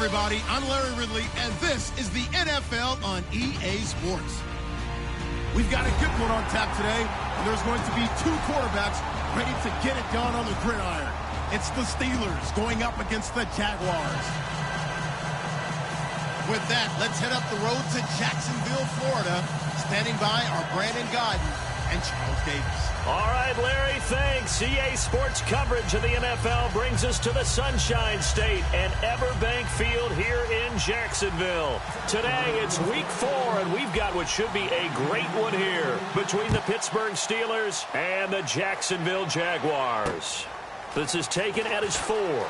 everybody. I'm Larry Ridley, and this is the NFL on EA Sports. We've got a good one on tap today, and there's going to be two quarterbacks ready to get it done on the gridiron. It's the Steelers going up against the Jaguars. With that, let's head up the road to Jacksonville, Florida. Standing by are Brandon Godden and Charles Davis. All right, Larry, thanks. EA Sports coverage of the NFL brings us to the Sunshine State and Everbank Field here in Jacksonville. Today, it's Week 4, and we've got what should be a great one here between the Pittsburgh Steelers and the Jacksonville Jaguars. This is taken at his 4. He'll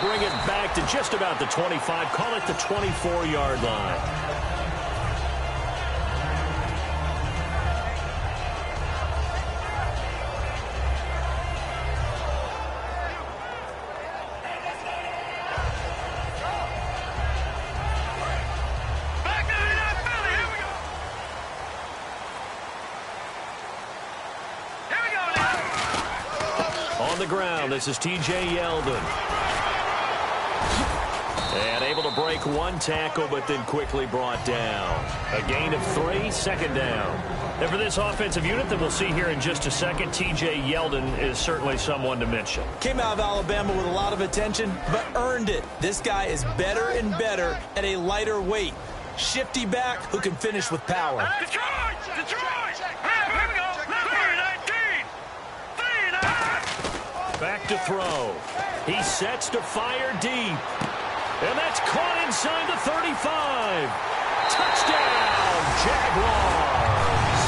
bring it back to just about the 25, call it the 24-yard line. The ground. This is TJ Yeldon. And able to break one tackle, but then quickly brought down. A gain of 3, second down. And for this offensive unit that we'll see here in just a second, TJ Yeldon is certainly someone to mention. Came out of Alabama with a lot of attention, but earned it. This guy is better and better at a lighter weight. Shifty back who can finish with power. Detroit! Here we go! Back to throw. He sets to fire deep. And that's caught inside the 35. Touchdown, Jaguars.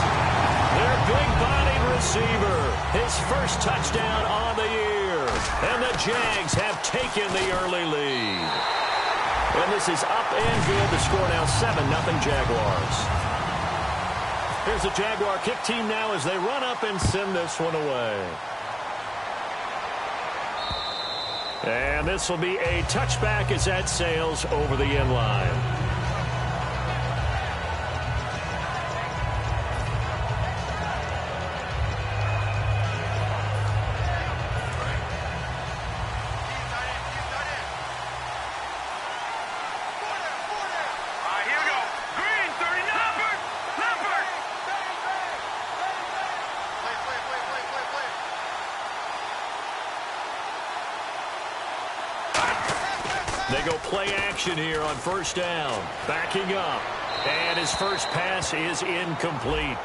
Their big-bodied receiver. His first touchdown on the year. And the Jags have taken the early lead. And this is up and good. The score now 7-0 Jaguars. Here's the Jaguar kick team now as they run up and send this one away. And this will be a touchback as that sails over the end line. They go play action here on first down. Backing up. And his first pass is incomplete.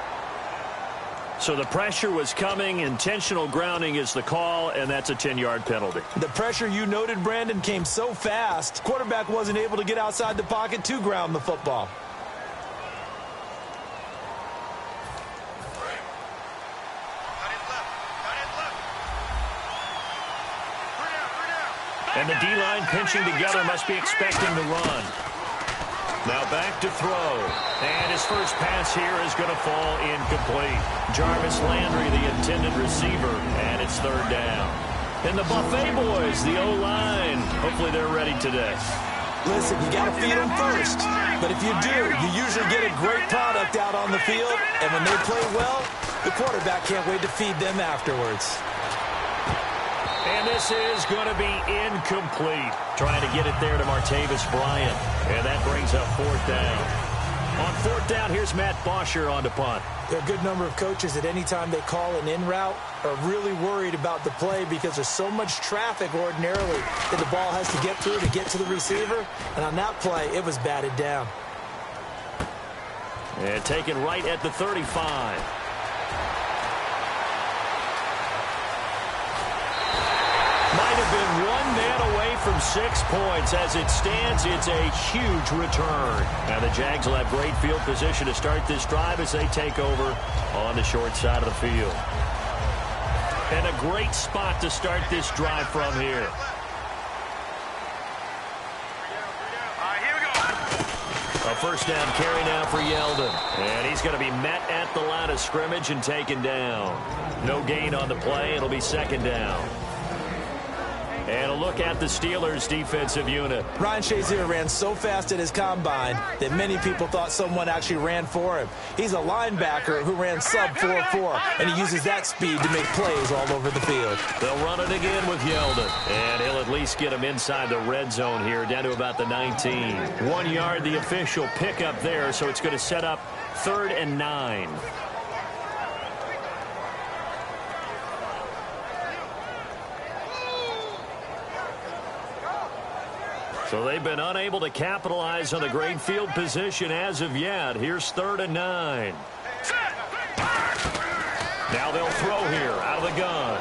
So the pressure was coming. Intentional grounding is the call, and that's a 10-yard penalty. The pressure you noted, Brandon, came so fast. Quarterback wasn't able to get outside the pocket to ground the football. And the D-line pinching together, must be expecting the run. Now back to throw. And his first pass here is going to fall incomplete. Jarvis Landry, the intended receiver, and it's third down. And the Buffet boys, the O-line, hopefully they're ready today. Listen, you got to feed them first. But if you do, you usually get a great product out on the field. And when they play well, the quarterback can't wait to feed them afterwards. And this is going to be incomplete. Trying to get it there to Martavis Bryant. And that brings up fourth down. On fourth down, here's Matt Bosher on the punt. There are a good number of coaches that any time they call an in route are really worried about the play because there's so much traffic ordinarily that the ball has to get through to get to the receiver. And on that play, it was batted down. And taken right at the 35. Might have been one man away from 6 points. As it stands, it's a huge return. Now the Jags will have great field position to start this drive as they take over on the short side of the field. And a great spot to start this drive from here. A first down carry now for Yeldon. And he's going to be met at the line of scrimmage and taken down. No gain on the play. It'll be second down. And a look at the Steelers' defensive unit. Ryan Shazier ran so fast at his combine that many people thought someone actually ran for him. He's a linebacker who ran sub 4.4, and he uses that speed to make plays all over the field. They'll run it again with Yeldon, and he'll at least get him inside the red zone here, down to about the 19. 1 yard, the official pickup there, so it's going to set up 3rd and 9. So they've been unable to capitalize on the great field position as of yet. Here's 3rd and 9. Now they'll throw here out of the gun.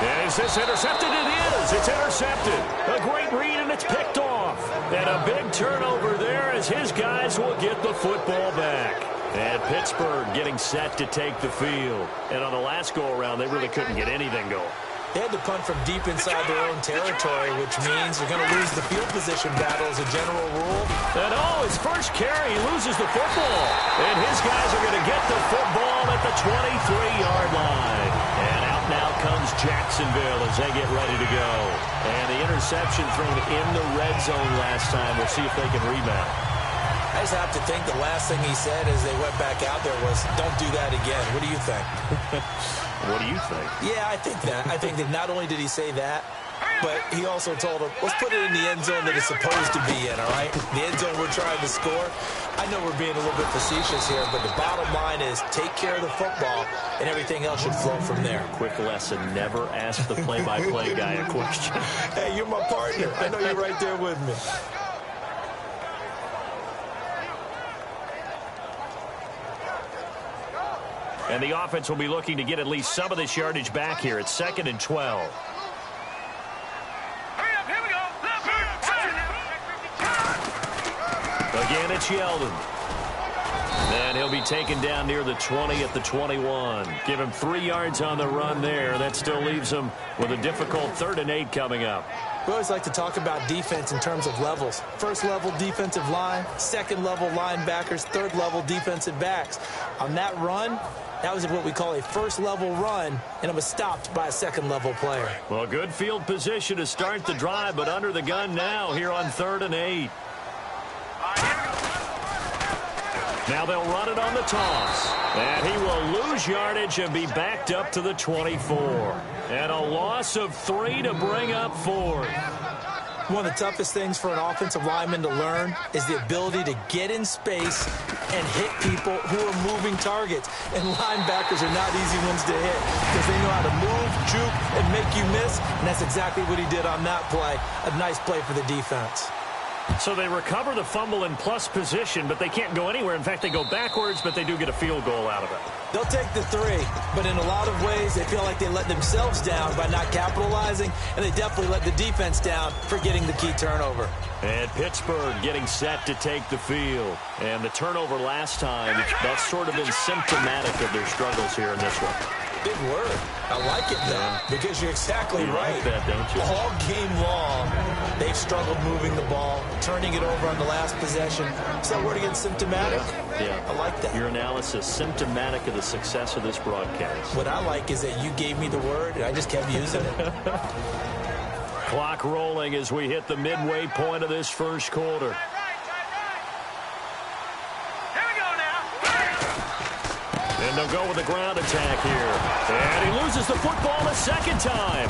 And is this intercepted? It is. It's intercepted. A great read, and it's picked off. And a big turnover there as his guys will get the football back. And Pittsburgh getting set to take the field. And on the last go-around, they really couldn't get anything going. They had to punt from deep inside their own territory, which means they're going to lose the field position battle as a general rule. And his first carry, he loses the football. And his guys are going to get the football at the 23-yard line. And out now comes Jacksonville as they get ready to go. And the interception thrown in the red zone last time. We'll see if they can rebound. I just have to think the last thing he said as they went back out there was, don't do that again. What do you think? What do you think? Yeah, I think that. I think that not only did he say that, but he also told him, let's put it in the end zone that it's supposed to be in, all right? The end zone we're trying to score. I know we're being a little bit facetious here, but the bottom line is take care of the football, and everything else should flow from there. Quick lesson, never ask the play-by-play guy a question. Hey, you're my partner. I know you're right there with me. And the offense will be looking to get at least some of this yardage back here. It's 2nd and 12. Here we go. Again, it's Yeldon. And he'll be taken down near the 20 at the 21. Give him 3 yards on the run there. That still leaves him with a difficult 3rd and 8 coming up. We always like to talk about defense in terms of levels. First level defensive line, second level linebackers, third level defensive backs. On that run, that was what we call a first level run, and it was stopped by a second level player. Well, good field position to start the drive, but under the gun now here on 3rd and 8. Now they'll run it on the toss. And he will lose yardage and be backed up to the 24. And a loss of 3 to bring up 4th. One of the toughest things for an offensive lineman to learn is the ability to get in space and hit people who are moving targets. And linebackers are not easy ones to hit because they know how to move, juke, and make you miss. And that's exactly what he did on that play. A nice play for the defense. So they recover the fumble in plus position, but they can't go anywhere. In fact, they go backwards, but they do get a field goal out of it. They'll take the 3, but in a lot of ways, they feel like they let themselves down by not capitalizing, and they definitely let the defense down for getting the key turnover. And Pittsburgh getting set to take the field. And the turnover last time, that's sort of been symptomatic of their struggles here in this one. Big word. I like it, though, because you're exactly right. Like that, don't you? All game long, they've struggled moving the ball, turning it over on the last possession. Is that word again, symptomatic? Yeah. I like that. Your analysis, symptomatic of the success of this broadcast. What I like is that you gave me the word, and I just kept using it. Clock rolling as we hit the midway point of this first quarter. And they'll go with the ground attack here. And he loses the football a second time.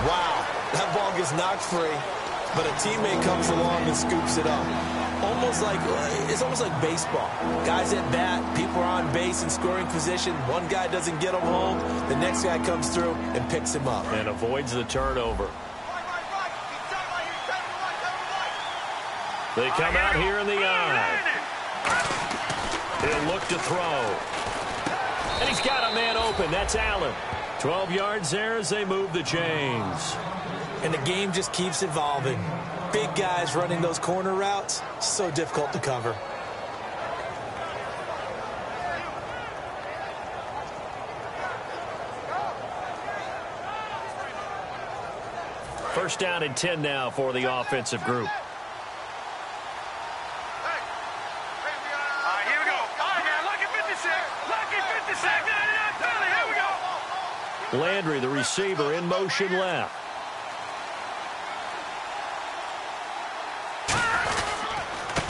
Wow, that ball gets knocked free, but a teammate comes along and scoops it up. It's almost like baseball. Guys at bat, people are on base in scoring position. One guy doesn't get him home. The next guy comes through and picks him up. And avoids the turnover. They come out here in the eye. He'll look to throw. And he's got a man open. That's Allen. 12 yards there as they move the chains. And the game just keeps evolving. Big guys running those corner routes, so difficult to cover. First down and 10 now for the offensive group. Here we go. All right, now, lucky 56. Lucky 56. Here we go. Landry, the receiver, in motion left.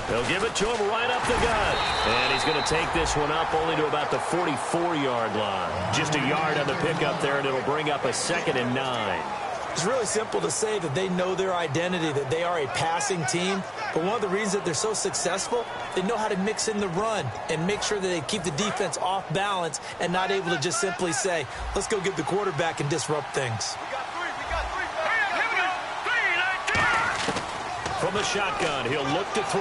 They'll give it to him right up the gut. And he's going to take this one up only to about the 44-yard line. Just a yard on the pickup there, and it'll bring up a 2nd and 9. It's really simple to say that they know their identity, that they are a passing team. But one of the reasons that they're so successful, they know how to mix in the run and make sure that they keep the defense off balance and not able to just simply say, let's go get the quarterback and disrupt things. From the shotgun, he'll look to throw.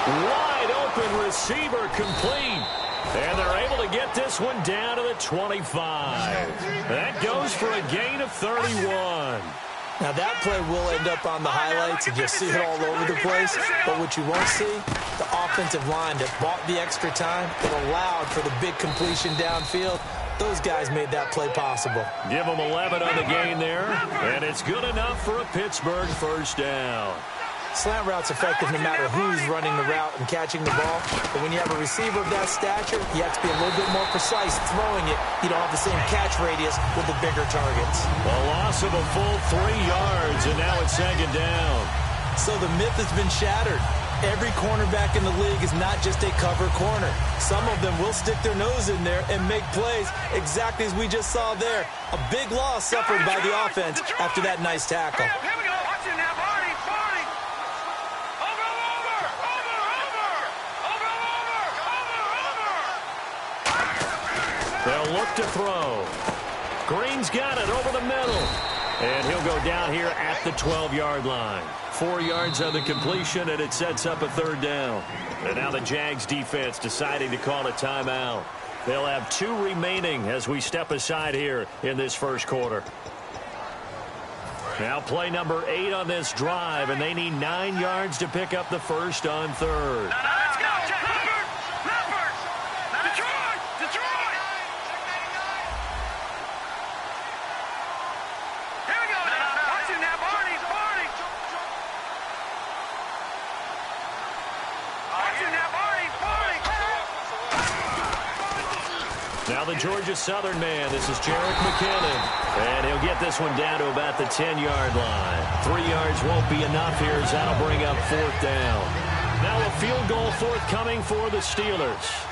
Wide open receiver complete. And they're able to get this one down to the 25. That goes for a gain of 31. Now that play will end up on the highlights, and you'll see it all over the place. But what you won't see, the offensive line that bought the extra time, that allowed for the big completion downfield. Those guys made that play possible. Give them 11 on the gain there, and it's good enough for a Pittsburgh first down. Slant route's effective no matter who's running the route and catching the ball. But when you have a receiver of that stature, you have to be a little bit more precise throwing it. You don't have the same catch radius with the bigger targets. A loss of a full 3 yards, and now it's 2nd down. So the myth has been shattered. Every cornerback in the league is not just a cover corner. Some of them will stick their nose in there and make plays exactly as we just saw there. A big loss suffered by the offense after that nice tackle. They'll look to throw. Green's got it over the middle. And he'll go down here at the 12-yard line. 4 yards on the completion, and it sets up a 3rd down. And now the Jags defense deciding to call a timeout. They'll have 2 remaining as we step aside here in this first quarter. Now play number 8 on this drive, and they need 9 yards to pick up the first on 3rd. Let's go, Leopard! Detroit! Here we go now. Watch him now, Barney! Watch him now, Barney! Now the Georgia Southern man, this is Jerick McKinnon. And he'll get this one down to about the 10-yard line. 3 yards won't be enough here as that'll bring up 4th down. Now a field goal forthcoming for the Steelers.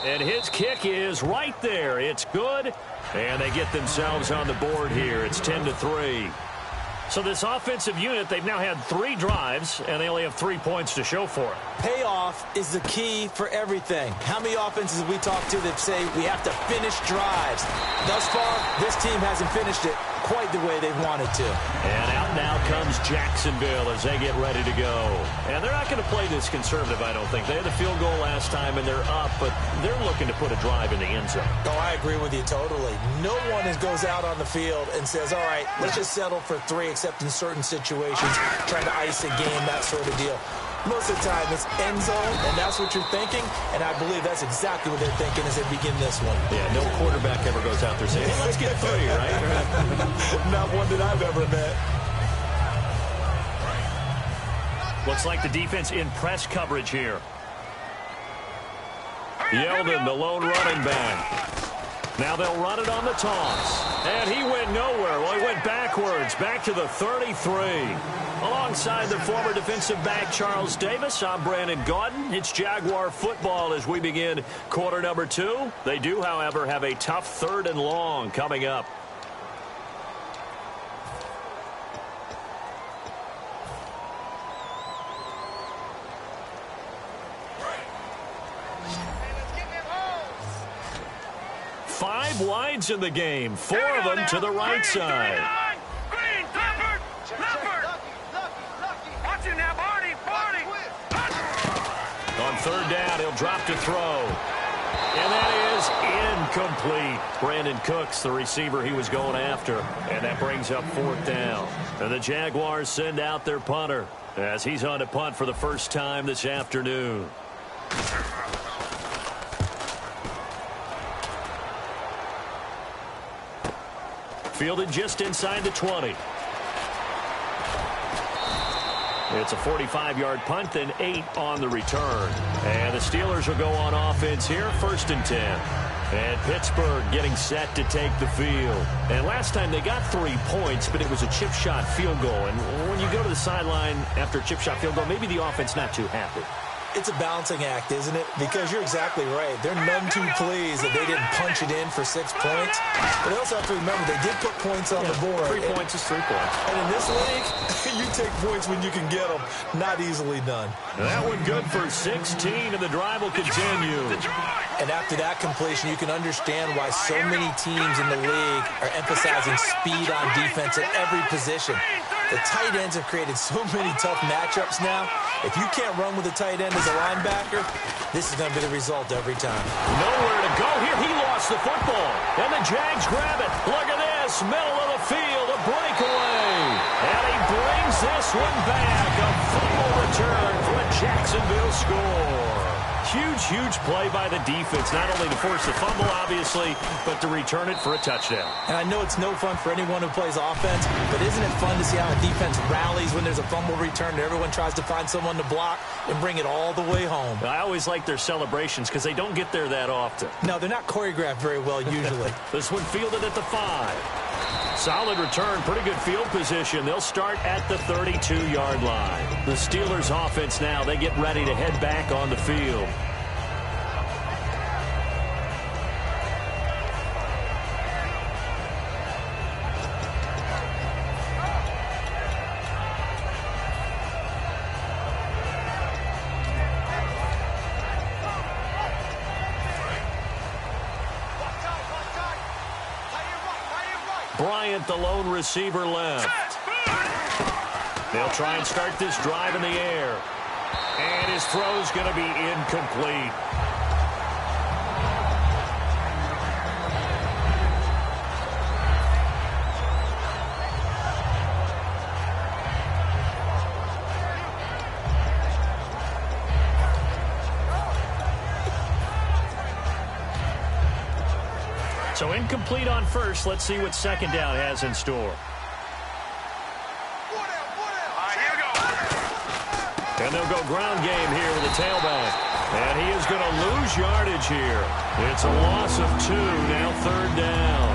And his kick is right there. It's good. And they get themselves on the board here. It's 10-3. So this offensive unit, they've now had 3 drives, and they only have 3 points to show for it. Payoff is the key for everything. How many offenses have we talked to that say we have to finish drives? Thus far, this team hasn't finished it quite the way they wanted to. And out now comes Jacksonville as they get ready to go. And they're not going to play this conservative, I don't think. They had the field goal last time, and they're up, but they're looking to put a drive in the end zone. Oh, I agree with you totally. No one goes out on the field and says, all right, let's just settle for 3, except in certain situations, trying to ice a game, that sort of deal. Most of the time, it's end zone, and that's what you're thinking, and I believe that's exactly what they're thinking as they begin this one. Yeah, no quarterback ever goes out there saying, hey, let's get 3, right? Not one that I've ever met. Looks like the defense in press coverage here. Yeldon, the lone running back. Now they'll run it on the toss. And he went nowhere. Well, he went backwards, back to the 33. Alongside the former defensive back Charles Davis, I'm Brandon Gaudin. It's Jaguar football as we begin quarter number 2. They do, however, have a tough 3rd and long coming up. Five wides in the game, 4 of them to the right side. Green, Leopard! Watch him now, Barney! On 3rd down, he'll drop to throw. And that is incomplete. Brandon Cooks, the receiver he was going after. And that brings up 4th down. And the Jaguars send out their punter as he's on to punt for the first time this afternoon. Fielded just inside the 20. It's a 45-yard punt, then 8 on the return. And the Steelers will go on offense here, 1st and 10. And Pittsburgh getting set to take the field. And last time they got 3 points, but it was a chip shot field goal. And when you go to the sideline after a chip shot field goal, maybe the offense not too happy. It's a balancing act, isn't it? Because you're exactly right. They're none too pleased that they didn't punch it in for 6 points. But they also have to remember they did put points on the board. 3 points is 3 points. And in this league, you take points when you can get them. Not easily done. That one good for 16, and the drive will continue. And after that completion, you can understand why so many teams in the league are emphasizing speed on defense at every position. The tight ends have created so many tough matchups now. If you can't run with a tight end as a linebacker, this is going to be the result every time. Nowhere to go here. He lost the football. And the Jags grab it. Look at this. Middle of the field. A breakaway. And he brings this one back. A fumble return for a Jacksonville score. Huge, huge play by the defense, not only to force the fumble, obviously, but to return it for a touchdown. And I know it's no fun for anyone who plays offense, but isn't it fun to see how a defense rallies when there's a fumble return and everyone tries to find someone to block and bring it all the way home? I always like their celebrations because they don't get there that often. No, they're not choreographed very well usually. This one fielded at the 5. Solid return, pretty good field position. They'll start at the 32-yard line. The Steelers offense now, they get ready to head back on the field. Bryant, the lone receiver, left. They'll try and start this drive in the air. And his throw's going to be incomplete. So incomplete on first. Let's see what second down has in store. And they'll go ground game here with the tailback. And he is going to lose yardage here. It's a loss of 2, now 3rd down.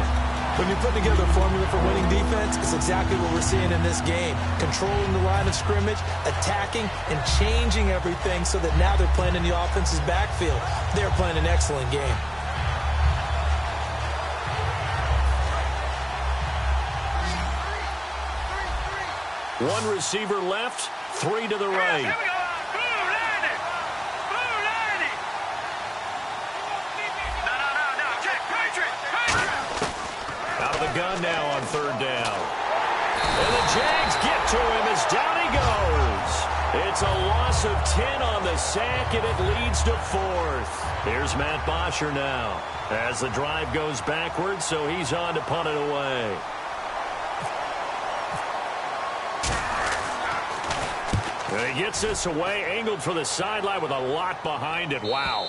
When you put together a formula for winning defense, it's exactly what we're seeing in this game. Controlling the line of scrimmage, attacking, and changing everything so that now they're playing in the offense's backfield. They're playing an excellent game. One receiver left, 3 to the right. Out of the gun now on 3rd down. And the Jags get to him as down he goes. It's a loss of 10 on the sack, and it leads to 4th. Here's Matt Bosher now as the drive goes backwards, so he's on to punt it away. And he gets this away, angled for the sideline with a lot behind it. Wow.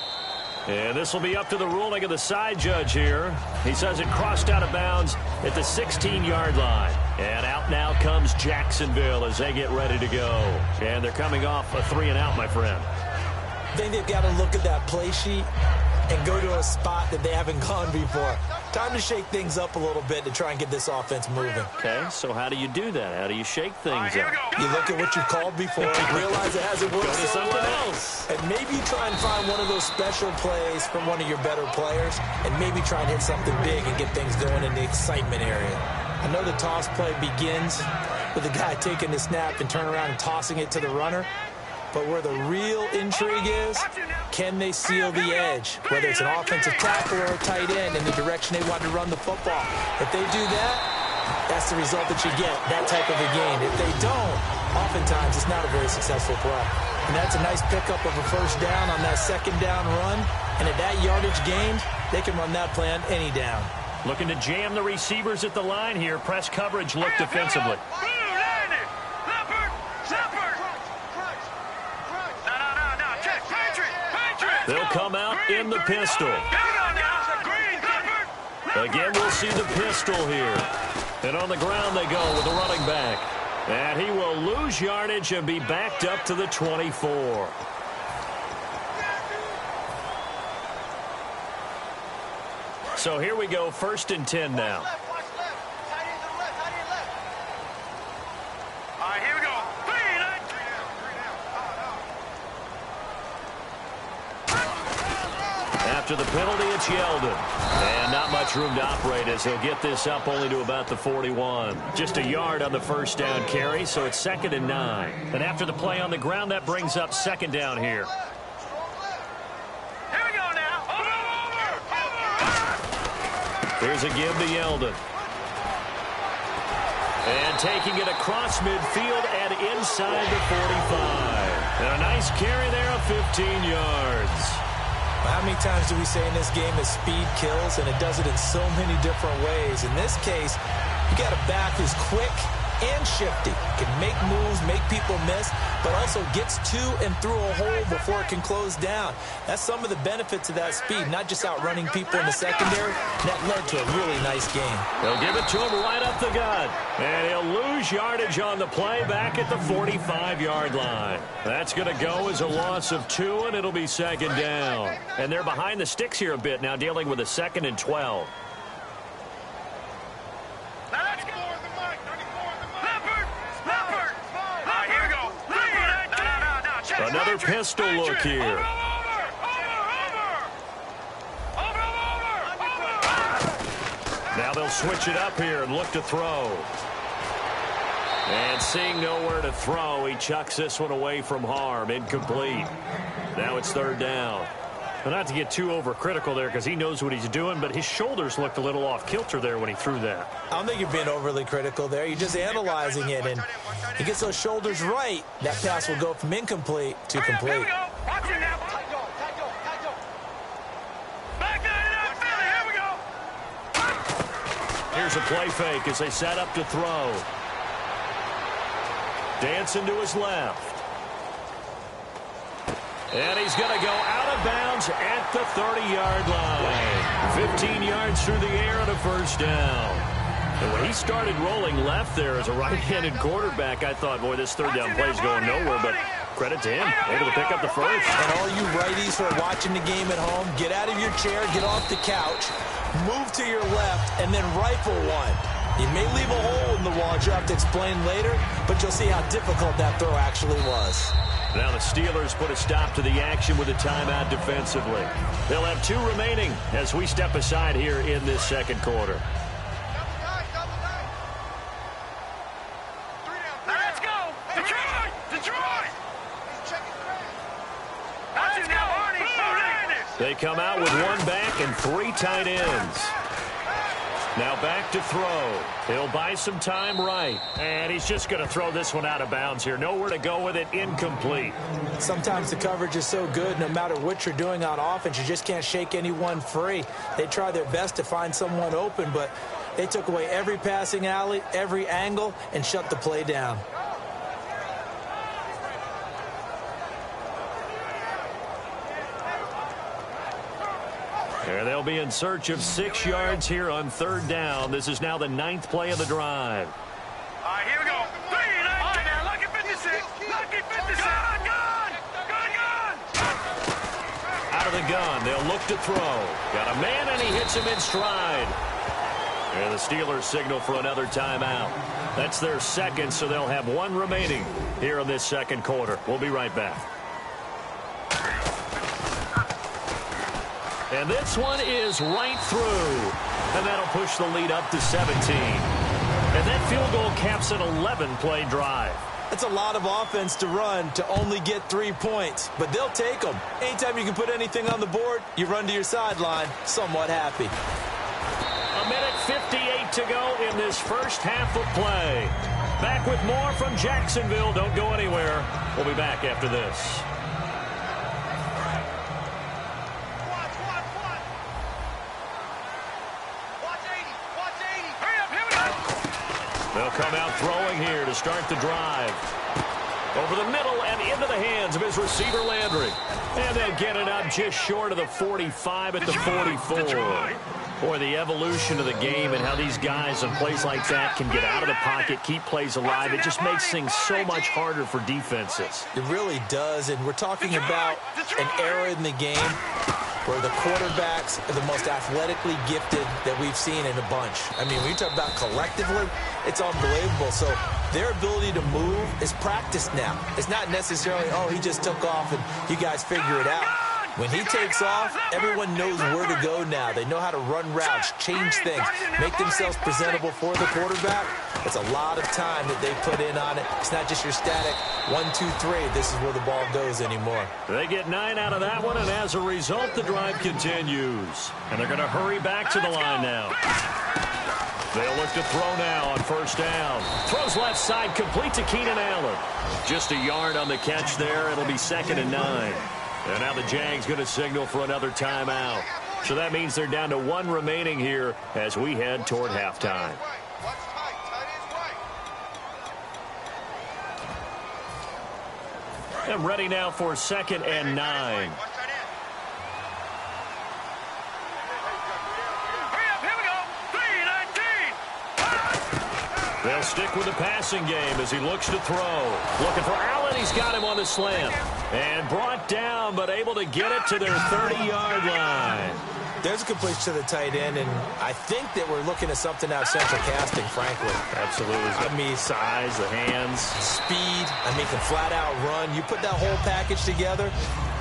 And this will be up to the ruling of the side judge here. He says it crossed out of bounds at the 16-yard line. And out now comes Jacksonville as they get ready to go. And they're coming off a 3-and-out, my friend. I think they've got to look at that play sheet and go to a spot that they haven't gone before. Time to shake things up a little bit to try and get this offense moving. Okay, so how do you do that? How do you shake things up? You look at what you've called before, realize it hasn't worked Go to so something well, else. and maybe try and find one of those special plays from one of your better players, and maybe try and hit something big and get things going in the excitement area. I know the toss play begins with the guy taking the snap and turning around and tossing it to the runner. But where the real intrigue is, can they seal the edge? Whether it's an offensive tackle or a tight end in the direction they want to run the football. If they do that, that's the result that you get, that type of a game. If they don't, oftentimes it's not a very successful play. And that's a nice pickup of a 1st down on that 2nd down run. And at that yardage gained, they can run that play on any down. Looking to jam the receivers at the line here. Press coverage look defensively. They'll come out in the pistol. Again, we'll see the pistol here. And on the ground they go with the running back. And he will lose yardage and be backed up to the 24. So here we go, 1st and 10 now. After the penalty, it's Yeldon. And not much room to operate as he'll get this up only to about the 41. Just a yard on the 1st down carry, so it's 2nd and 9. And after the play on the ground, that brings up 2nd down here. Here we go now. Here's a give to Yeldon. And taking it across midfield and inside the 45. And a nice carry there of 15 yards. How many times do we say in this game that speed kills, and it does it in so many different ways? In this case, you got a back who's quick and shifty, can make moves, make people miss, but also gets to and through a hole before it can close down. That's some of the benefits of that speed, not just outrunning people in the secondary. That led to a really nice game. They'll give it to him right up the gut, and he'll lose yardage on the play back at the 45-yard line. That's going to go as a loss of 2, and it'll be 2nd down. And they're behind the sticks here a bit now, dealing with a 2nd and 12. Another pistol look here. Now they'll switch it up here and look to throw. And seeing nowhere to throw, he chucks this one away from harm. Incomplete. Now it's 3rd down. Well, not to get too overcritical there because he knows what he's doing, but his shoulders looked a little off kilter there when he threw that. I don't think you're being overly critical there. You're just analyzing it, and he gets those shoulders right. That pass will go from incomplete to complete. Here's a play fake as they set up to throw. Dancing to his left. And he's going to go out of bounds at the 30-yard line. 15 yards through the air on a 1st down. And when he started rolling left there as a right-handed quarterback, I thought, boy, this 3rd down play is going nowhere. But credit to him, able to pick up the 1st. And all you righties who are watching the game at home, get out of your chair, get off the couch, move to your left, and then rifle one. You may leave a hole in the wall, which you'll have to explain later, but you'll see how difficult that throw actually was. Now the Steelers put a stop to the action with a timeout defensively. They'll have 2 remaining as we step aside here in this 2nd quarter. Let's go! Detroit! Detroit! They come out with 1 back and 3 tight ends. Now back to throw. He'll buy some time right. And he's just going to throw this one out of bounds here. Nowhere to go with it. Incomplete. Sometimes the coverage is so good, no matter what you're doing on offense, you just can't shake anyone free. They try their best to find someone open, but they took away every passing alley, every angle, and shut the play down. There they'll be in search of 6 yards here on 3rd down. This is now the 9th play of the drive. All right, here we go. 3, 9, all right, now, lucky 56. Lucky 56. Gun! Out of the gun, they'll look to throw. Got a man, and he hits him in stride. And the Steelers signal for another timeout. That's their 2nd, so they'll have 1 remaining here in this 2nd quarter. We'll be right back. And this one is right through. And that'll push the lead up to 17. And that field goal caps an 11-play drive. That's a lot of offense to run to only get 3 points. But they'll take them. Anytime you can put anything on the board, you run to your sideline somewhat happy. A minute 58 to go in this first half of play. Back with more from Jacksonville. Don't go anywhere. We'll be back after this. They'll come out throwing here to start the drive. Over the middle and into the hands of his receiver, Landry. And they'll get it up just short of the 45 at the 44. Boy, the evolution of the game and how these guys on plays like that can get out of the pocket, keep plays alive, it just makes things so much harder for defenses. It really does, and we're talking about an era in the game where the quarterbacks are the most athletically gifted that we've seen in a bunch. I mean, when you talk about collectively, it's unbelievable. So their ability to move is practiced now. It's not necessarily, oh, he just took off and you guys figure it out. When he takes off, everyone knows where to go now. They know how to run routes, change things, make themselves presentable for the quarterback. It's a lot of time that they put in on it. It's not just your static 1, 2, 3. This is where the ball goes anymore. They get 9 out of that one, and as a result, the drive continues. And they're going to hurry back to the line now. They'll look to throw now on first down. Throws left side, complete to Keenan Allen. Just a yard on the catch there. It'll be 2nd and 9. And now the Jags going to signal for another timeout. So that means they're down to 1 remaining here as we head toward halftime. And ready now for 2nd and 9. They'll stick with the passing game as he looks to throw. Looking for Allen. He's got him on the slant. And brought down, but able to get it to their 30-yard line. There's a completion to the tight end, and I think that we're looking at something out of central casting, frankly. Absolutely. I mean, size, the hands. Speed. I mean, can flat out run. You put that whole package together,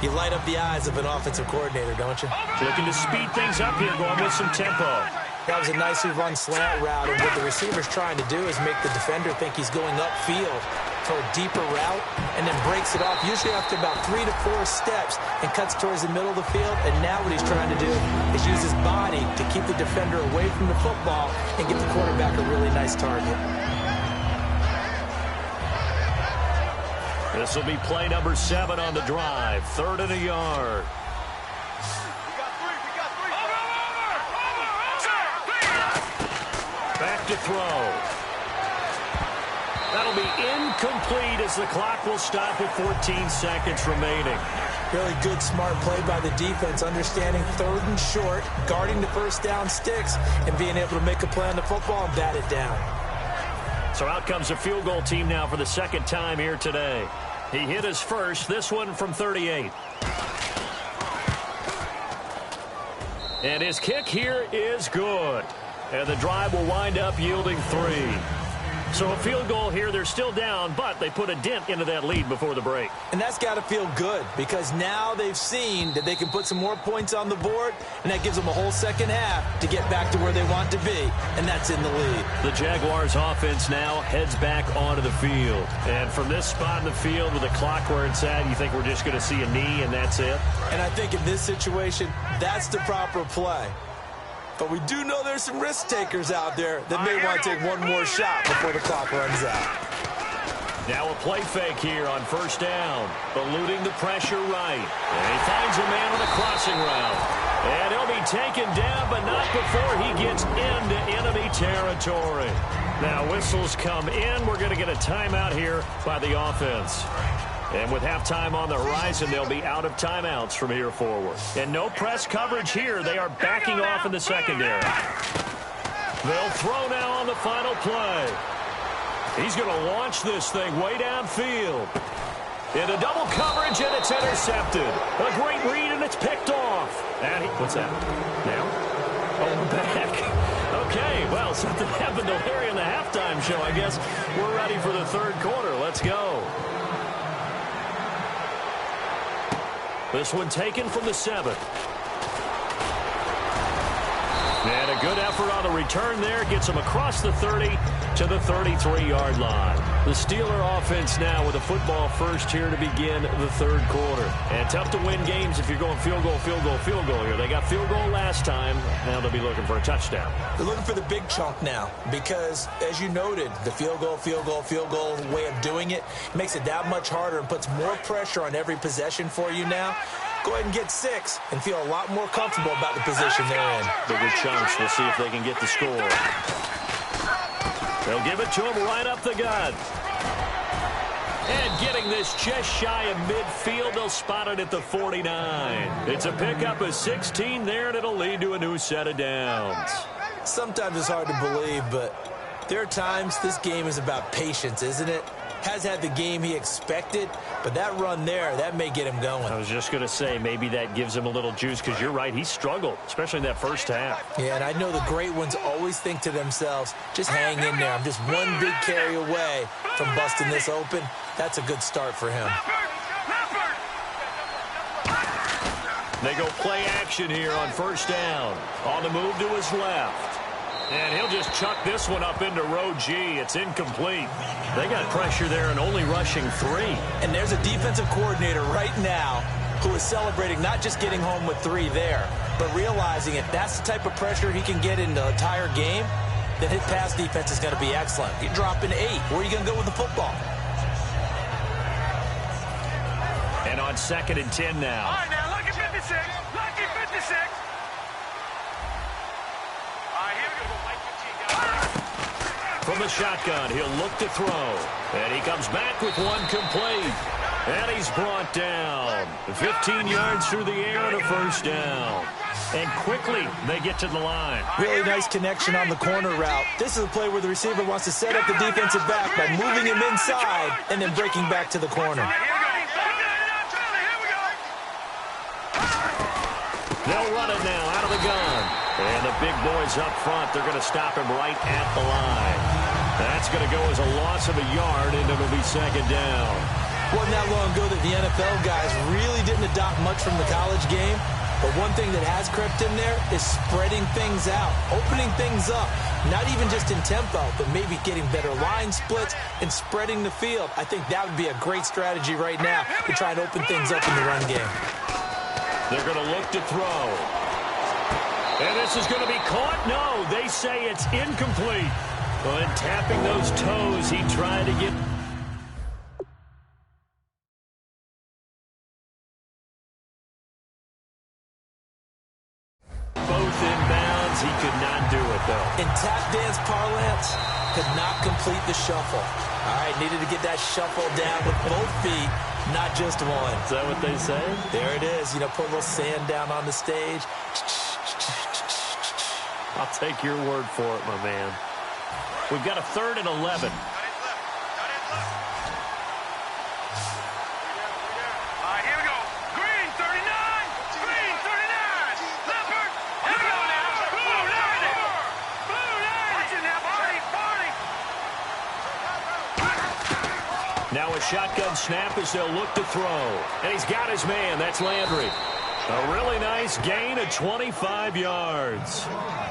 you light up the eyes of an offensive coordinator, don't you? Looking to speed things up here, going with some tempo. That was a nicely run slant route, and what the receiver's trying to do is make the defender think he's going upfield for a deeper route, and then breaks it off, usually after about 3 to 4 steps, and cuts towards the middle of the field. And now what he's trying to do is use his body to keep the defender away from the football and give the quarterback a really nice target. This will be play number 7 on the drive. 3rd and a yard. Back to throw. That'll be incomplete as the clock will stop with 14 seconds remaining. Really good, smart play by the defense, understanding 3rd and short, guarding the first down sticks, and being able to make a play on the football and bat it down. So out comes the field goal team now for the 2nd time here today. He hit his first, this one from 38. And his kick here is good. And the drive will wind up yielding 3. So a field goal here, they're still down, but they put a dent into that lead before the break. And that's got to feel good because now they've seen that they can put some more points on the board, and that gives them a whole second half to get back to where they want to be, and that's in the lead. The Jaguars offense now heads back onto the field. And from this spot in the field with the clock where it's at, you think we're just going to see a knee and that's it? And I think in this situation, that's the proper play. But we do know there's some risk takers out there that may want to take one more shot before the clock runs out. Now a play fake here on first down. Eluding the pressure right. And he finds a man on a crossing route. And he'll be taken down, but not before he gets into enemy territory. Now whistles come in. We're going to get a timeout here by the offense. And with halftime on the horizon, they'll be out of timeouts from here forward. And no press coverage here. They are backing off in the secondary. They'll throw now on the final play. He's going to launch this thing way downfield. Into double coverage, and it's intercepted. A great read, and it's picked off. And what's that? Now? Oh, we're back. Okay, well, something happened to Larry in the halftime show. I guess we're ready for the 3rd quarter. Let's go. This one taken from the 7. And a good effort on the return there. Gets him across the 30 to the 33-yard line. The Steeler offense now with a football first here to begin the 3rd quarter. And tough to win games if you're going field goal, field goal, field goal here. They got field goal last time. Now they'll be looking for a touchdown. They're looking for the big chunk now because, as you noted, the field goal way of doing it makes it that much harder and puts more pressure on every possession for you now. Go ahead and get 6 and feel a lot more comfortable about the position they're in. Bigger chunks. We'll see if they can get the score. They'll give it to him right up the gut. And getting this just shy of midfield, they'll spot it at the 49. It's a pickup of 16 there, and it'll lead to a new set of downs. Sometimes it's hard to believe, but there are times this game is about patience, isn't it? Has had the game he expected, but that run there, that may get him going. I was just going to say, maybe that gives him a little juice, because you're right, he struggled, especially in that first half. Yeah, and I know the great ones always think to themselves, just hang in there. I'm just one big carry away from busting this open. That's a good start for him. They go play action here on first down. On the move to his left. And he'll just chuck this one up into row G. It's incomplete. They got pressure there and only rushing 3. And there's a defensive coordinator right now who is celebrating not just getting home with 3 there, but realizing if that's the type of pressure he can get in the entire game, then his pass defense is going to be excellent. You're dropping 8. Where are you going to go with the football? And on 2nd and 10 now. All right, now, lucky 56. Lucky 56. From the shotgun, he'll look to throw. And he comes back with one complete. And he's brought down. 15 yards through the air and a first down. And quickly, they get to the line. Really nice connection on the corner route. This is a play where the receiver wants to set up the defensive back by moving him inside and then breaking back to the corner. They'll run it now out of the gun. And the big boys up front, they're going to stop him right at the line. That's going to go as a loss of a yard, and it'll be 2nd down. Wasn't that long ago that the NFL guys really didn't adopt much from the college game. But one thing that has crept in there is spreading things out, opening things up, not even just in tempo, but maybe getting better line splits and spreading the field. I think that would be a great strategy right now to try and open things up in the run game. They're going to look to throw. And this is going to be caught. No, they say it's incomplete. And tapping those toes, he tried to get... both inbounds. He could not do it, though. In tap dance parlance, could not complete the shuffle. All right, needed to get that shuffle down with both feet, not just one. Is that what they say? There it is. You know, put a little sand down on the stage. I'll take your word for it, my man. We've got a 3rd and 11. Now a shotgun snap as they'll look to throw. And he's got his man. That's Landry. A really nice gain of 25 yards.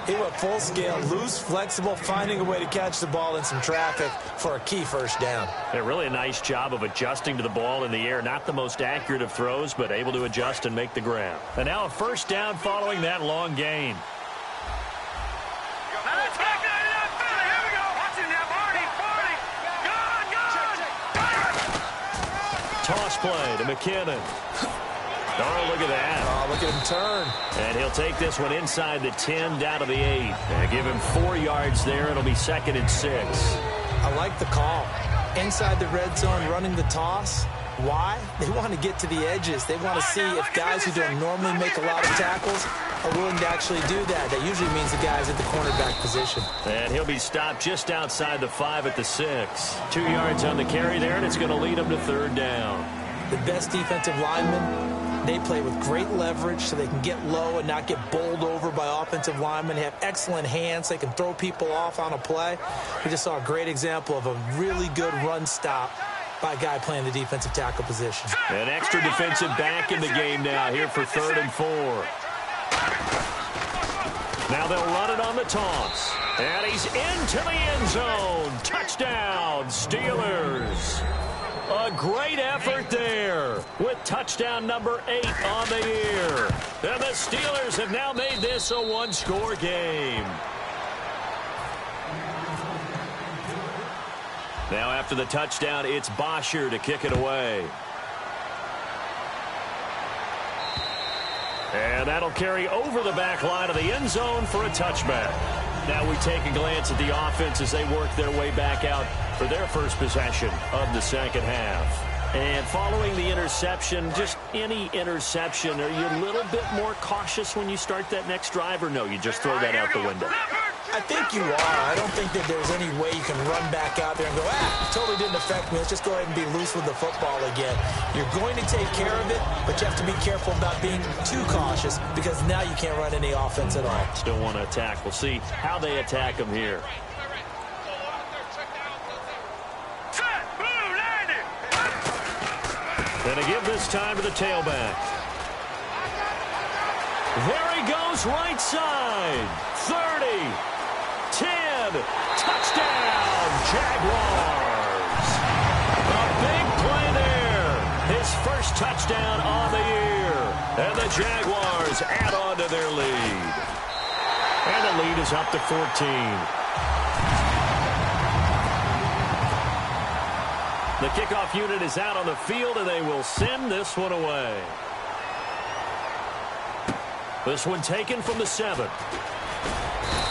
He went full scale, loose, flexible, finding a way to catch the ball in some traffic for a key first down. Yeah, really a nice job of adjusting to the ball in the air. Not the most accurate of throws, but able to adjust and make the grab. And now a first down following that long gain. Toss play to McKinnon. Oh, look at that. Oh, look at him turn. And he'll take this one inside the 10, down to the 8. And give him 4 yards there. It'll be 2nd and 6. I like the call. Inside the red zone, running the toss. Why? They want to get to the edges. They want to see if guys who don't normally make a lot of tackles are willing to actually do that. That usually means the guys at the cornerback position. And he'll be stopped just outside the 5 at the 6. 2 yards on the carry there, and it's going to lead him to 3rd down. The best defensive linemen, they play with great leverage so they can get low and not get bowled over by offensive linemen. They have excellent hands. They can throw people off on a play. We just saw a great example of a really good run stop by a guy playing the defensive tackle position. An extra defensive back in the game now here for 3rd and 4. Now they'll run it on the toss. And he's into the end zone. Touchdown, Steelers. A great effort there with touchdown number 8 on the year. And the Steelers have now made this a one-score game. Now after the touchdown, it's Bosher to kick it away. And that'll carry over the back line of the end zone for a touchback. Now we take a glance at the offense as they work their way back out for their first possession of the second half. And following the interception, just any interception, are you a little bit more cautious when you start that next drive, or no, you just throw that out the window? I think you are. I don't think that there's any way you can run back out there and go, totally didn't affect me. Let's just go ahead and be loose with the football again. You're going to take care of it, but you have to be careful about being too cautious because now you can't run any offense at all. Still want to attack. We'll see how they attack them here. And a give this time to the tailback. There he goes, right side. 30, 10, touchdown, Jaguars. A big play there. His first touchdown on the year. And the Jaguars add on to their lead. And the lead is up to 14. The kickoff unit is out on the field, and they will send this one away. This one taken from the 7.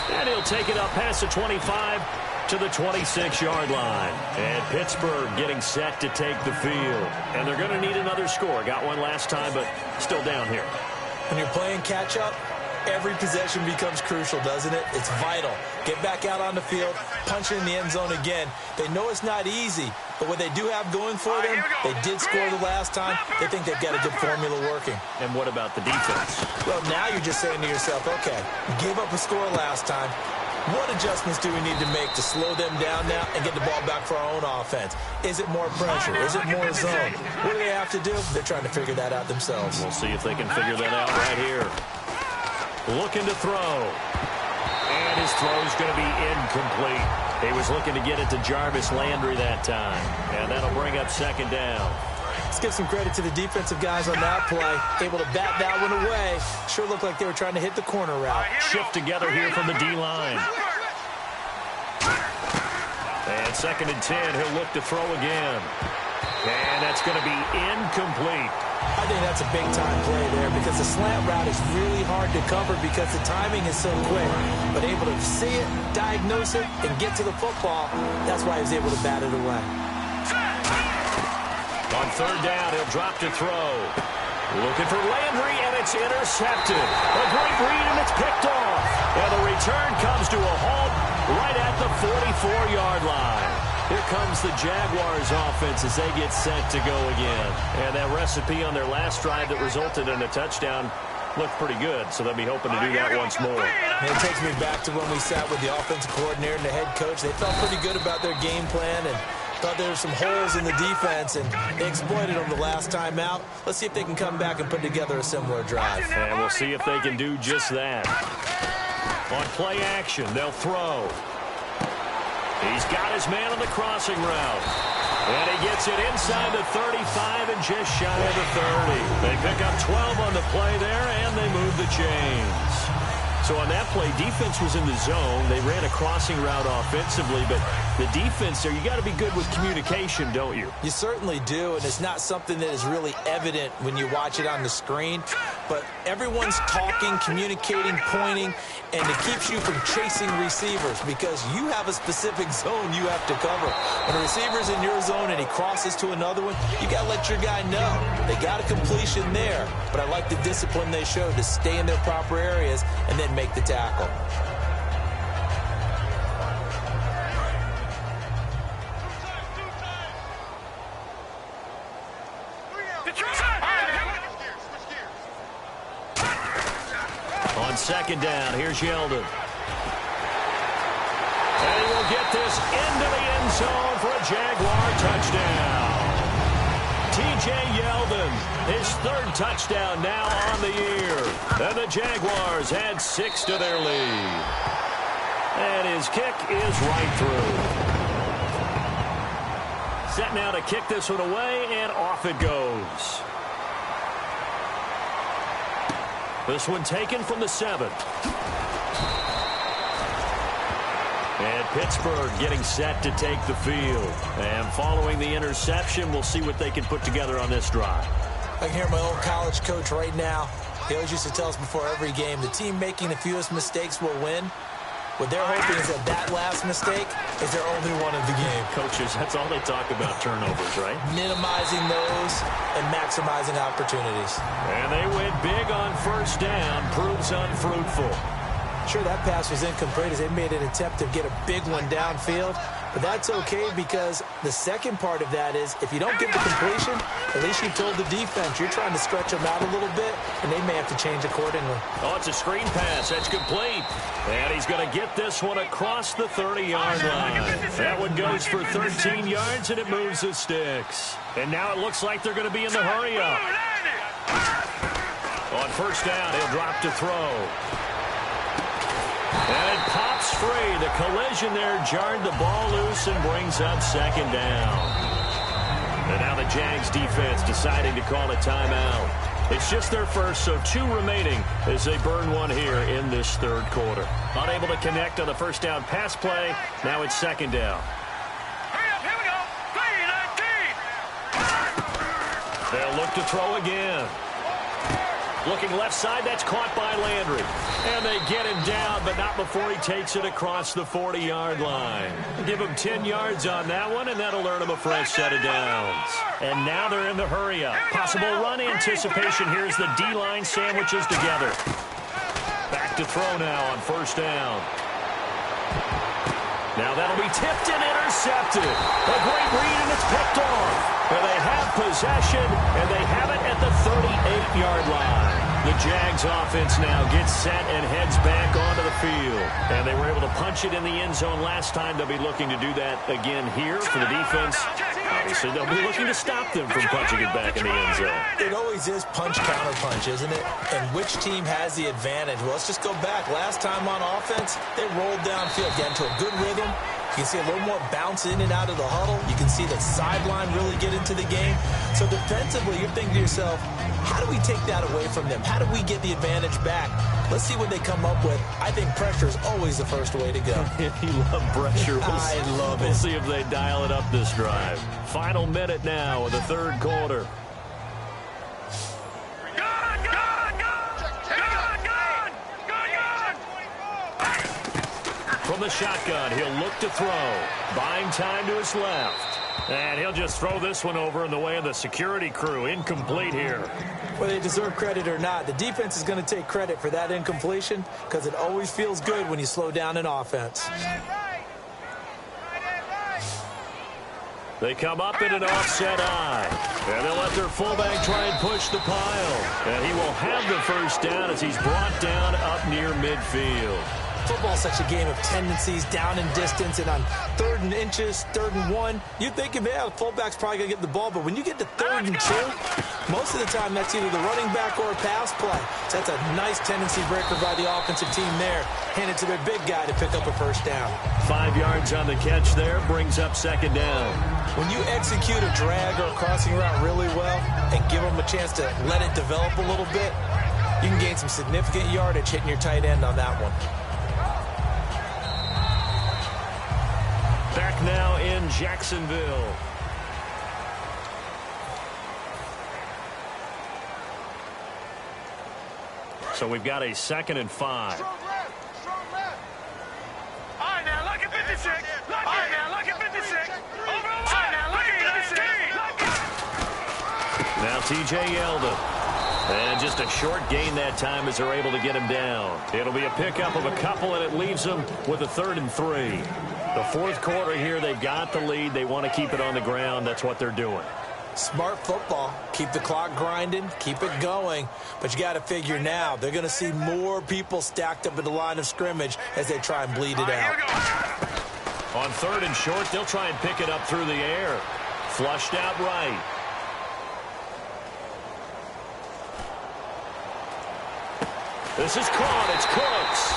And he'll take it up past the 25 to the 26-yard line. And Pittsburgh getting set to take the field. And they're going to need another score. Got one last time, but still down here. When you're playing catch-up, every possession becomes crucial, doesn't it? It's vital. Get back out on the field, punch in the end zone again. They know it's not easy, but what they do have going for them, they did score the last time. They think they've got a good formula working. And what about the defense? Well, now you're just saying to yourself, okay, we gave up a score last time. What adjustments do we need to make to slow them down now and get the ball back for our own offense? Is it more pressure? Is it more zone? What do they have to do? They're trying to figure that out themselves. We'll see if they can figure that out right here. Looking to throw. And his throw's going to be incomplete. He was looking to get it to Jarvis Landry that time. And that'll bring up second down. Let's give some credit to the defensive guys on that play. Able to bat that one away. Sure looked like they were trying to hit the corner route. Shift together here from the D-line. And 2nd and 10. He'll look to throw again. And that's going to be incomplete. I think that's a big-time play there because the slant route is really hard to cover because the timing is so quick. But able to see it, diagnose it, and get to the football, that's why he was able to bat it away. On 3rd down, he'll drop to throw. Looking for Landry, and it's intercepted. A great read, and it's picked off. And the return comes to a halt right at the 44-yard line. Here comes the Jaguars offense as they get set to go again. And that recipe on their last drive that resulted in a touchdown looked pretty good, so they'll be hoping to do that once more. And it takes me back to when we sat with the offensive coordinator and the head coach. They felt pretty good about their game plan and thought there were some holes in the defense, and they exploited them the last time out. Let's see if they can come back and put together a similar drive. And we'll see if they can do just that. On play action, they'll throw. He's got his man on the crossing route. And he gets it inside the 35 and just shy of the 30. They pick up 12 on the play there, and they move the chains. So on that play, defense was in the zone. They ran a crossing route offensively, but the defense there, you got to be good with communication, don't you? You certainly do, and it's not something that is really evident when you watch it on the screen. But everyone's talking, communicating, pointing, and it keeps you from chasing receivers because you have a specific zone you have to cover. When a receiver's in your zone and he crosses to another one, you got to let your guy know. They got a completion there, but I like the discipline they showed to stay in their proper areas and then make the tackle. On 2nd down, here's Yeldon. And he will get this into the end zone for a Jaguar touchdown. T.J. Yeldon, his 3rd touchdown now on the year. And the Jaguars add 6 to their lead. And his kick is right through. Set now to kick this one away, and off it goes. This one taken from the 7. And Pittsburgh getting set to take the field. And following the interception, we'll see what they can put together on this drive. I can hear my old college coach right now. He always used to tell us before every game, the team making the fewest mistakes will win. What they're hoping is that last mistake is their only one of the game. Coaches, that's all they talk about, turnovers, right? Minimizing those and maximizing opportunities. And they went big on first down, proves unfruitful. Sure, that pass was incomplete as they made an attempt to get a big one downfield, but that's okay because the second part of that is if you don't get the completion, at least you told the defense you're trying to stretch them out a little bit, and they may have to change accordingly. Oh, it's a screen pass. That's complete. And he's going to get this one across the 30-yard line. That one goes for 13 yards, and it moves the sticks. And now it looks like they're going to be in the hurry-up. On first down, he'll drop to throw. And it pops free. The collision there jarred the ball loose and brings up second down. And now the Jags defense deciding to call a timeout. It's just their first, so 2 remaining as they burn one here in this third quarter. Unable to connect on the first down pass play. Now it's second down. Hurry up, here we go. 3-19. They'll look to throw again. Looking left side, that's caught by Landry. And they get him down, but not before he takes it across the 40-yard line. Give him 10 yards on that one, and that'll earn him a fresh set of downs. And now they're in the hurry-up. Possible run anticipation here as the D-line sandwiches together. Back to throw now on first down. Now that'll be tipped and intercepted. A great read, and it's picked off. And they have possession, and they have it at the 38-yard line. The Jags offense now gets set and heads back onto the field. And they were able to punch it in the end zone last time. They'll be looking to do that again here for the defense. Obviously, they'll be looking to stop them from punching it back in the end zone. It always is punch-counter-punch, isn't it? And which team has the advantage? Well, let's just go back. Last time on offense, they rolled downfield, get into a good rhythm. You can see a little more bounce in and out of the huddle. You can see the sideline really get into the game. So defensively, you're thinking to yourself, how do we take that away from them? How do we get the advantage back? Let's see what they come up with. I think pressure is always the first way to go. You love pressure. I love it. We'll see if they dial it up this drive. Final minute now of the third quarter. From the shotgun, he'll look to throw. Buying time to his left. And he'll just throw this one over in the way of the security crew. Incomplete here. Whether they deserve credit or not, the defense is going to take credit for that incompletion because it always feels good when you slow down an offense. They come up in an offset eye. And they'll let their fullback try and push the pile. And he will have the first down as he's brought down up near midfield. Football's such a game of tendencies, down and distance, and on 3rd and inches, 3rd and 1, you're thinking, yeah, the fullback's probably going to get the ball, but when you get to 3rd and 2, most of the time that's either the running back or a pass play. So that's a nice tendency breaker by the offensive team there. Hand it to their big guy to pick up a first down. 5 yards on the catch there, brings up second down. When you execute a drag or a crossing route really well and give them a chance to let it develop a little bit, you can gain some significant yardage hitting your tight end on that one. Back now in Jacksonville. So we've got a 2nd and 5. Strong left. All right, now, look at 56. All right, now, look at 56. Over. All right, now, look at 56. Now T.J. Yeldon. And just a short gain that time as they're able to get him down. It'll be a pickup of a couple, and it leaves them with a 3rd and 3. The fourth quarter here, they've got the lead. They want to keep it on the ground. That's what they're doing. Smart football. Keep the clock grinding. Keep it going. But you got to figure now, they're going to see more people stacked up at the line of scrimmage as they try and bleed it out. On 3rd and short, they'll try and pick it up through the air. Flushed out right. This is caught. It's Cooks.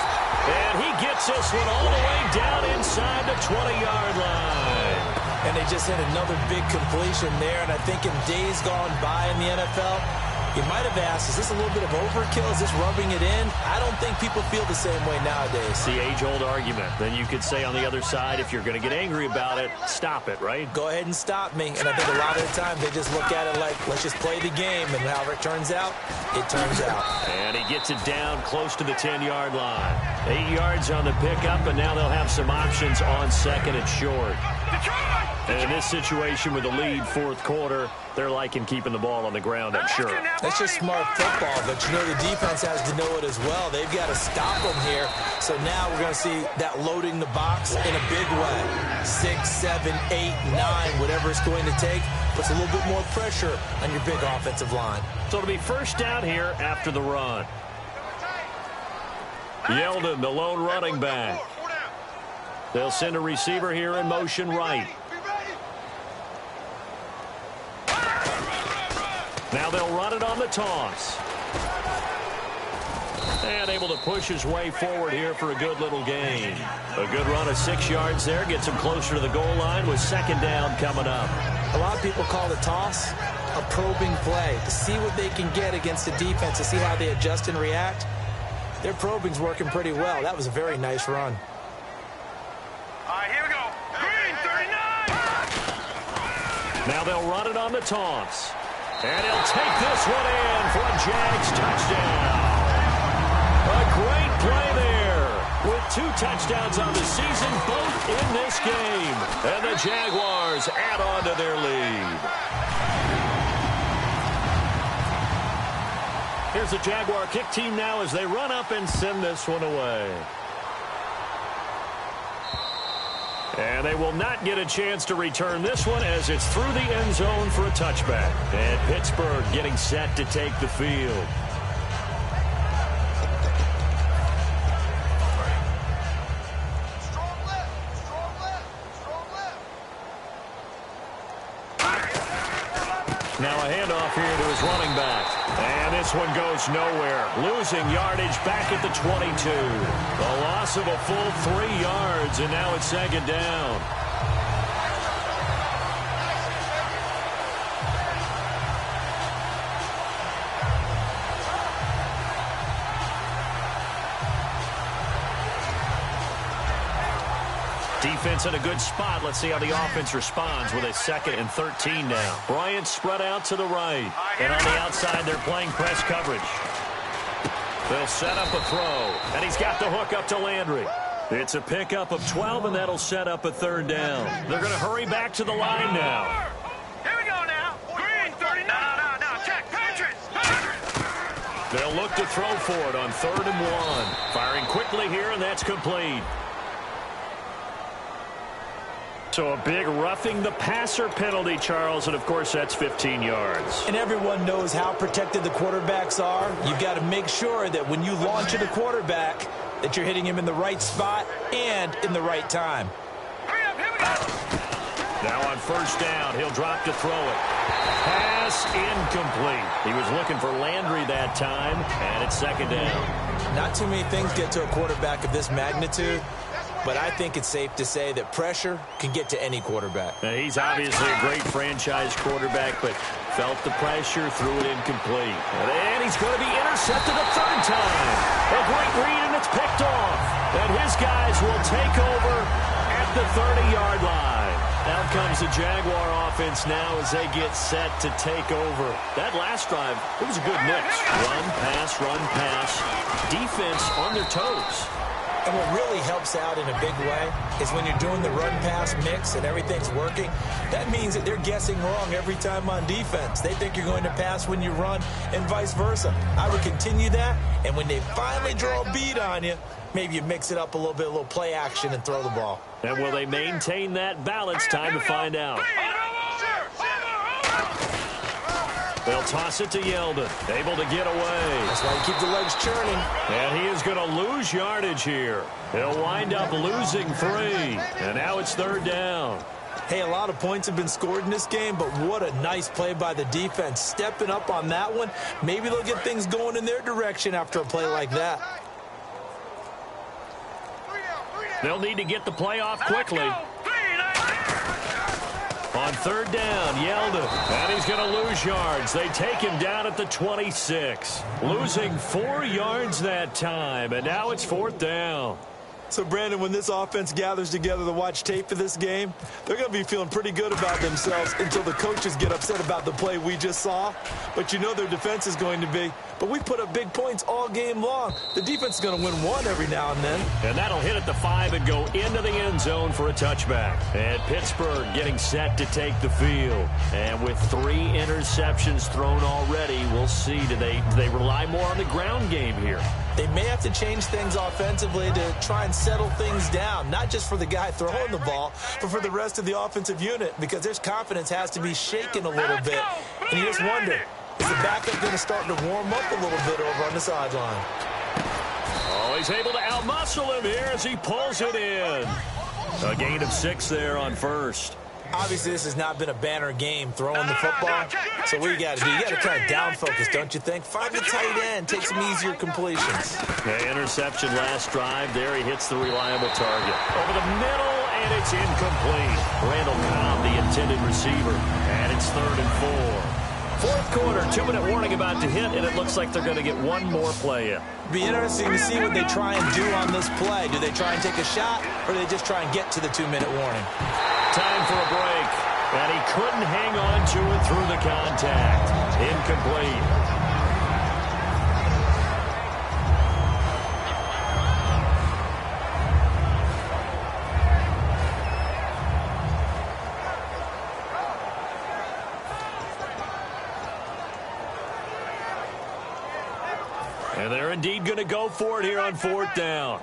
And he gets this one all the way down inside the 20-yard line. And they just had another big completion there. And I think in days gone by in the NFL, You might have asked, is this a little bit of overkill? Is this rubbing it in? I don't think people feel the same way nowadays. It's the age-old argument. Then you could say on the other side, if you're going to get angry about it, stop it, right? Go ahead and stop me. And I think a lot of the time they just look at it like, let's just play the game. And however it turns out, it turns out. And he gets it down close to the 10-yard line. 8 yards on the pickup, and now they'll have some options on second and short. And in this situation with the lead, fourth quarter, they're liking keeping the ball on the ground, I'm sure. That's just smart football, but you know the defense has to know it as well. They've got to stop them here. So now we're going to see that loading the box in a big way. 6, 7, 8, 9, whatever it's going to take, puts a little bit more pressure on your big offensive line. So it'll be first down here after the run. Yeldon, the lone running back. They'll send a receiver here in motion right. Now they'll run it on the toss. And able to push his way forward here for a good little gain. A good run of 6 yards there. Gets him closer to the goal line with second down coming up. A lot of people call the toss a probing play to see what they can get against the defense, to see how they adjust and react. Their probing's working pretty well. That was a very nice run. All right, here we go. Green, 39. Now they'll run it on the toss. And he'll take this one in for a Jags touchdown. A great play there with 2 touchdowns on the season, both in this game. And the Jaguars add on to their lead. Here's the Jaguar kick team now as they run up and send this one away. And they will not get a chance to return this one as it's through the end zone for a touchback. And Pittsburgh getting set to take the field. Now a handoff here to his running back. And this one goes nowhere. Losing yardage back at the 22. A loss of a full 3 yards, and now it's second down. Defense in a good spot. Let's see how the offense responds with a 2nd and 13 now. Bryant spread out to the right. And on the outside, they're playing press coverage. They'll set up a throw. And he's got the hook up to Landry. It's a pickup of 12, and that'll set up a 3rd down. They're going to hurry back to the line now. Here we go now. Green, 39. No. Check. Patriots. They'll look to throw for it on 3rd and 1. Firing quickly here, and that's complete. So a big roughing the passer penalty, Charles, and of course that's 15 yards. And everyone knows how protected the quarterbacks are. You've got to make sure that when you launch at a quarterback that you're hitting him in the right spot and in the right time. Hurry up, here we go. Now on 1st down, he'll drop to throw it. Pass incomplete. He was looking for Landry that time, and it's 2nd down. Not too many things get to a quarterback of this magnitude, but I think it's safe to say that pressure can get to any quarterback. Now, he's obviously a great franchise quarterback, but felt the pressure, threw it incomplete. And he's going to be intercepted a 3rd time. A great read, and it's picked off. And his guys will take over at the 30-yard line. Out comes the Jaguar offense now as they get set to take over. That last drive, it was a good mix. Run, pass. Defense on their toes. And what really helps out in a big way is when you're doing the run-pass mix and everything's working, that means that they're guessing wrong every time on defense. They think you're going to pass when you run and vice versa. I would continue that, and when they finally draw a beat on you, maybe you mix it up a little play action and throw the ball. And will they maintain that balance? Time to find out. They'll toss it to Yeldon. Able to get away. That's why you keep the legs churning. And he is going to lose yardage here. He'll wind up losing 3. And now it's 3rd down. Hey, a lot of points have been scored in this game, but what a nice play by the defense. Stepping up on that one. Maybe they'll get things going in their direction after a play like that. They'll need to get the play off quickly. On On third down, Yeldon. And he's going to lose yards. They take him down at the 26. Losing 4 yards that time. And now it's fourth down. So, Brandon, when this offense gathers together to watch tape of this game, they're going to be feeling pretty good about themselves until the coaches get upset about the play we just saw. But you know their defense is going to be. But we put up big points all game long. The defense is going to win one every now and then. And that'll hit at the 5 and go into the end zone for a touchback. And Pittsburgh getting set to take the field. And with 3 interceptions thrown already, we'll see. Do they rely more on the ground game here? They may have to change things offensively to try and settle things down, not just for the guy throwing the ball, but for the rest of the offensive unit, because their confidence has to be shaken a little bit. And you just wonder, is the backup going to start to warm up a little bit over on the sideline? Oh, he's able to outmuscle him here as he pulls it in. A gain of 6 there on first. Obviously, this has not been a banner game throwing the football. So what you got to do, you got to kind of down focus, don't you think? Find the tight end, take some easier completions. The interception last drive. There he hits the reliable target. Over the middle, and it's incomplete. Randall Cobb, the intended receiver. And it's 3rd and 4. Fourth quarter, 2-minute warning about to hit, and it looks like they're going to get one more play in. Be interesting to see what they try and do on this play. Do they try and take a shot, or do they just try and get to the 2-minute warning? Time for a break, and he couldn't hang on to it through the contact. Incomplete. And they're indeed going to go for it here on 4th down.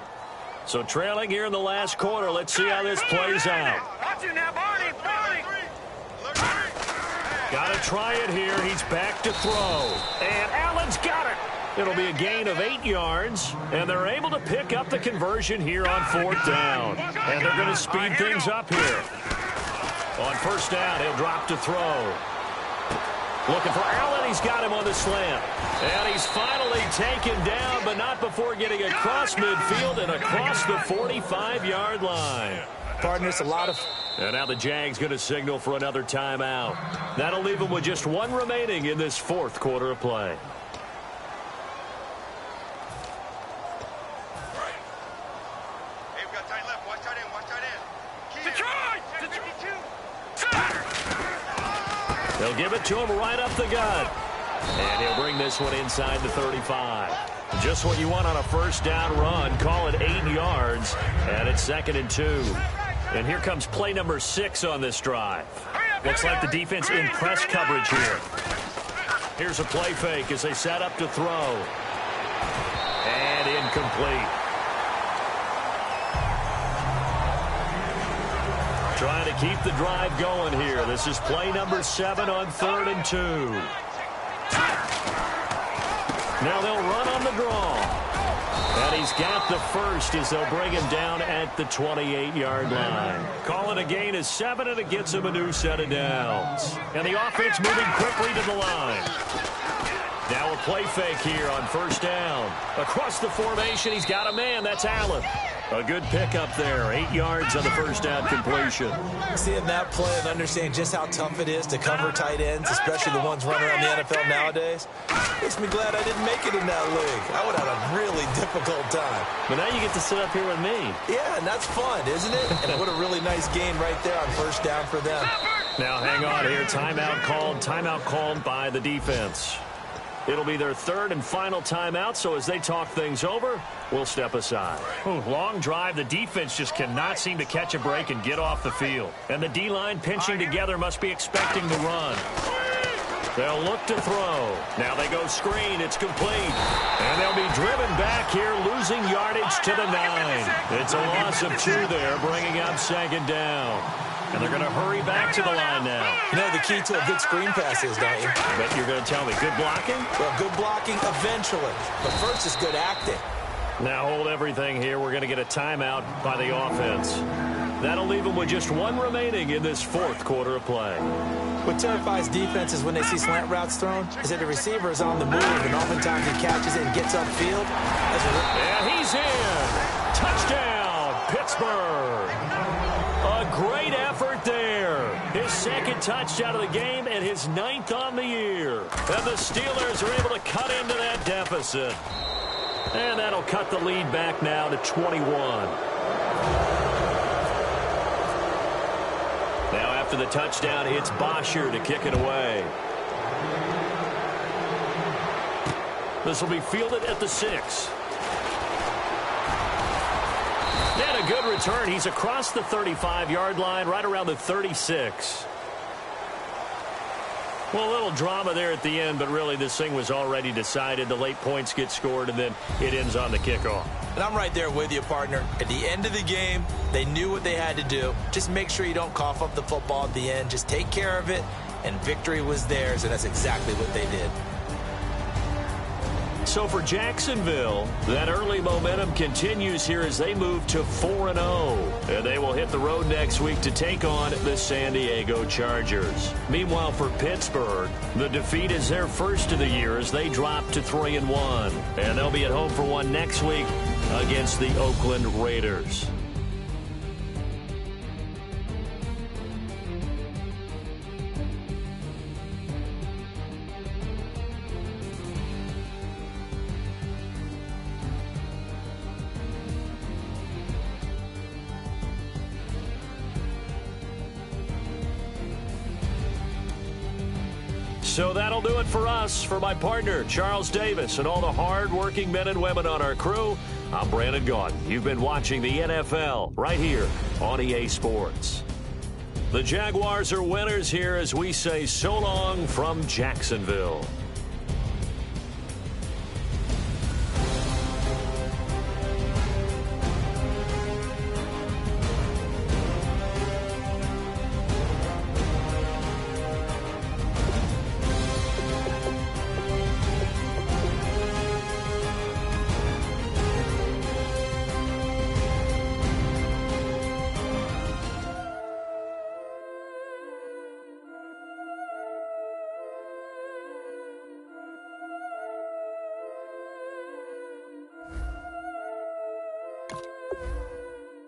So trailing here in the last quarter. Let's see how this plays out. Got to try it here. He's back to throw. And Allen's got it. It'll be a gain of 8 yards. And they're able to pick up the conversion here on 4th down. And they're going to speed things up here. On 1st down, he'll drop to throw. Looking for Allen. He's got him on the slant. And he's finally taken down, but not before getting across midfield and across the 45-yard line. Partners, a lot of... And now the Jags going to signal for another timeout. That'll leave them with just 1 remaining in this 4th quarter of play. Hey, we got tight left. Watch tight end. Watch tight end. Detroit! They'll give it to him right up the gut. And he'll bring this one inside the 35. Just what you want on a 1st down run. Call it 8 yards. And it's 2nd and 2. And here comes play number 6 on this drive. Looks like the defense in press coverage here. Here's a play fake as they set up to throw. And incomplete. Trying to keep the drive going here. This is play number 7 on 3rd and 2. Now they'll run on the draw. And he's got the first as they'll bring him down at the 28-yard line. Call it a gain of 7, and it gets him a new set of downs. And the offense moving quickly to the line. Now a play fake here on 1st down. Across the formation, he's got a man. That's Allen. A good pickup there. 8 yards on the 1st down completion. Seeing that play and understanding just how tough it is to cover tight ends, especially the ones running around the NFL nowadays, makes me glad I didn't make it in that league. I would have had a really difficult time. But now you get to sit up here with me. Yeah, and that's fun, isn't it? And what a really nice gain right there on 1st down for them. Now hang on here. Timeout called by the defense. It'll be their 3rd and final timeout, so as they talk things over, we'll step aside. Long drive. The defense just cannot seem to catch a break and get off the field. And the D-line pinching together must be expecting the run. They'll look to throw. Now they go screen. It's complete. And they'll be driven back here, losing yardage to the 9. It's a loss of 2 there, bringing up 2nd down. And they're going to hurry back to the line now. You know the key to a good screen pass is, don't you? But you're going to tell me, good blocking? Well, good blocking eventually. But first is good acting. Now hold everything here. We're going to get a timeout by the offense. That'll leave them with just 1 remaining in this 4th quarter of play. What terrifies defenses when they see slant routes thrown is that the receiver is on the move, and oftentimes he catches it and gets upfield. And he's in. Touchdown, Pittsburgh. A great effort there. His 2nd second touchdown of the game and his 9th on the year. And the Steelers are able to cut into that deficit. And that'll cut the lead back now to 21. Now after the touchdown, it's Bosher to kick it away. This will be fielded at the 6. And a good return. He's across the 35-yard line, right around the 36. Well, a little drama there at the end, but really this thing was already decided. The late points get scored, and then it ends on the kickoff. And I'm right there with you, partner. At the end of the game, they knew what they had to do. Just make sure you don't cough up the football at the end. Just take care of it, and victory was theirs, and that's exactly what they did. So for Jacksonville, that early momentum continues here as they move to 4-0. And they will hit the road next week to take on the San Diego Chargers. Meanwhile, for Pittsburgh, the defeat is their first of the year as they drop to 3-1. And they'll be at home for one next week against the Oakland Raiders. So that'll do it for us. For my partner, Charles Davis, and all the hard-working men and women on our crew, I'm Brandon Gaudin. You've been watching the NFL right here on EA Sports. The Jaguars are winners here as we say so long from Jacksonville.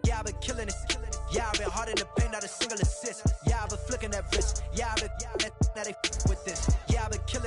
Yeah, I've been killing it. Yeah, I've been hard in the paint, not a single assist. Yeah, I've been flicking that wrist. Yeah, I've been that they with this. Yeah, I've been killing